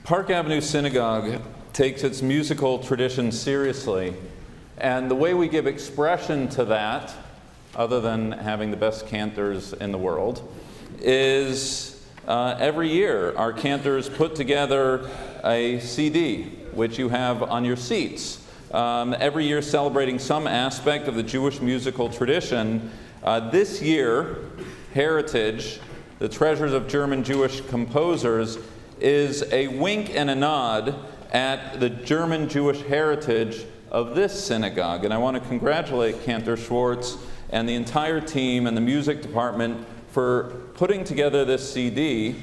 Park Avenue Synagogue takes its musical tradition seriously, and the way we give expression to that, other than having the best cantors in the world, is every year our cantors put together a CD, which you have on your seats. Every year celebrating some aspect of the Jewish musical tradition. This year, Heritage, the Treasures of German Jewish Composers, is a wink and a nod at the German Jewish heritage of this synagogue. And I want to congratulate Cantor SCWHARTZ and the entire team and the music department for putting together this CD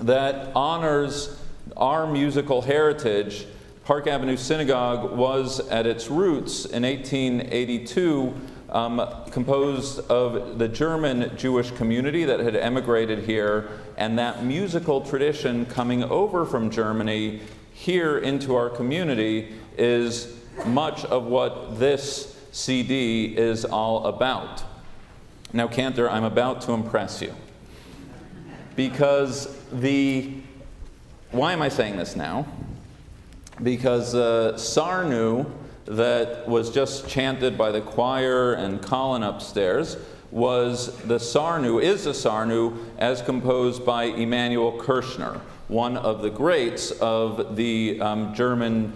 that honors our musical heritage. Park Avenue Synagogue was, at its roots in 1882, composed of the German Jewish community that had emigrated here, and that musical tradition coming over from Germany here into our community is much of what this CD is all about. Now, Cantor, I'm about to impress you, because why am I saying this now? Because Sarnu, that was just chanted by the choir and Colin upstairs, is the Sarnu as composed by Emanuel Kirchner, one of the greats of the German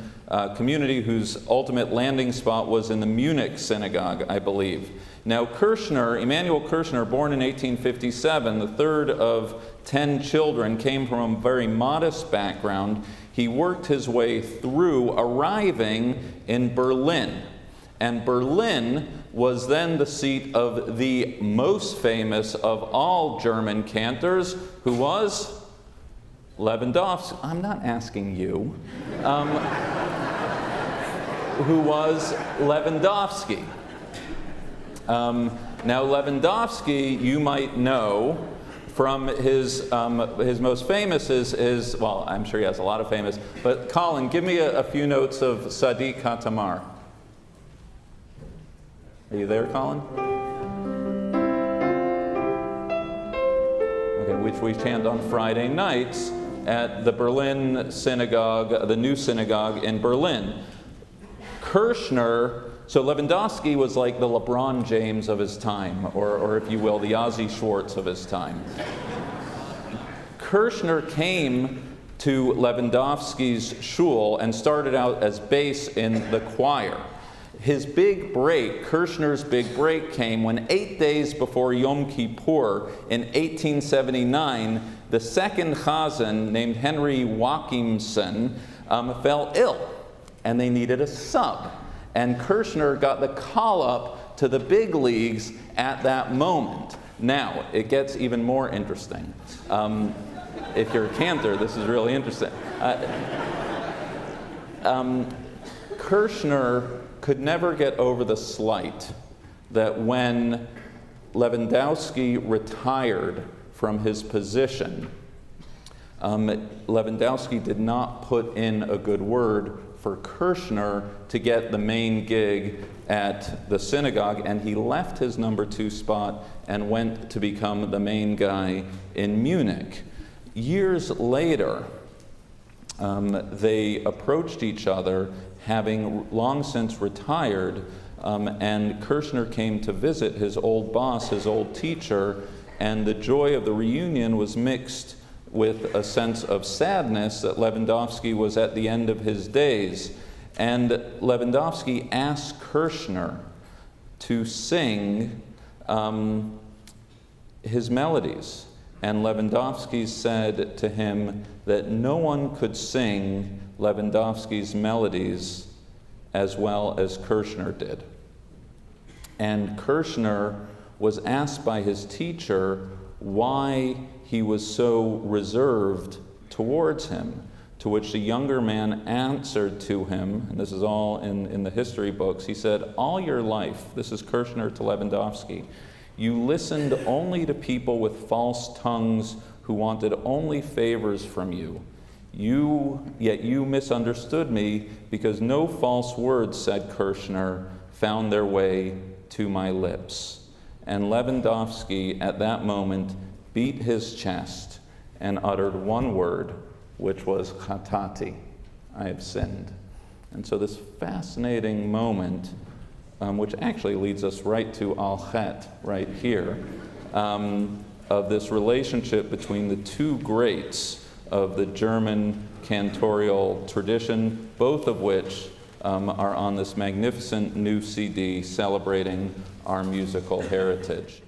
community whose ultimate landing spot was in the Munich synagogue, I believe. Now Emanuel Kirchner, born in 1857, the third of 10 children, came from a very modest background. He worked his way through, arriving in Berlin. And Berlin was then the seat of the most famous of all German cantors, who was Lewandowski. I'm not asking you. Who was Lewandowski. Now Lewandowski, you might know from his most famous is, well, I'm sure he has a lot of famous, but Colin, give me a few notes of Sadiq Katamar. Are you there, Colin? Okay, which we chant on Friday nights at the Berlin synagogue, the new synagogue in Berlin. Kirchner, so Lewandowski was like the LeBron James of his time, or if you will, the Ozzie Schwartz of his time. Kirchner came to Lewandowski's shul and started out as bass in the choir. His big break, Kirchner's big break, came when 8 days before Yom Kippur in 1879, the second chazan, named Henry Joachimson, fell ill, and they needed a sub. And Kirchner got the call up to the big leagues at that moment. Now, it gets even more interesting. If you're a cantor, this is really interesting. Kirchner could never get over the slight that when Lewandowski retired from his position, Lewandowski did not put in a good word for Kirchner to get the main gig at the synagogue, and he left his number 2 spot and went to become the main guy in Munich. Years later, they approached each other, having long since retired, and Kirchner came to visit his old boss, his old teacher, and the joy of the reunion was mixed with a sense of sadness that Lewandowski was at the end of his days. And Lewandowski asked Kirchner to sing his melodies. And Lewandowski said to him that no one could sing Lewandowski's melodies as well as Kirchner did. And Kirchner was asked by his teacher why he was so reserved towards him, to which the younger man answered to him, and this is all in the history books, he said, all your life, this is Kirchner to Lewandowski, you listened only to people with false tongues who wanted only favors from you. Yet you misunderstood me because no false words, said Kirchner, found their way to my lips. And Lewandowski at that moment beat his chest and uttered one word, which was chatati, I have sinned. And so this fascinating moment, which actually leads us right to al-Chet, right here, of this relationship between the two greats of the German cantorial tradition, both of which are on this magnificent new CD celebrating our musical heritage.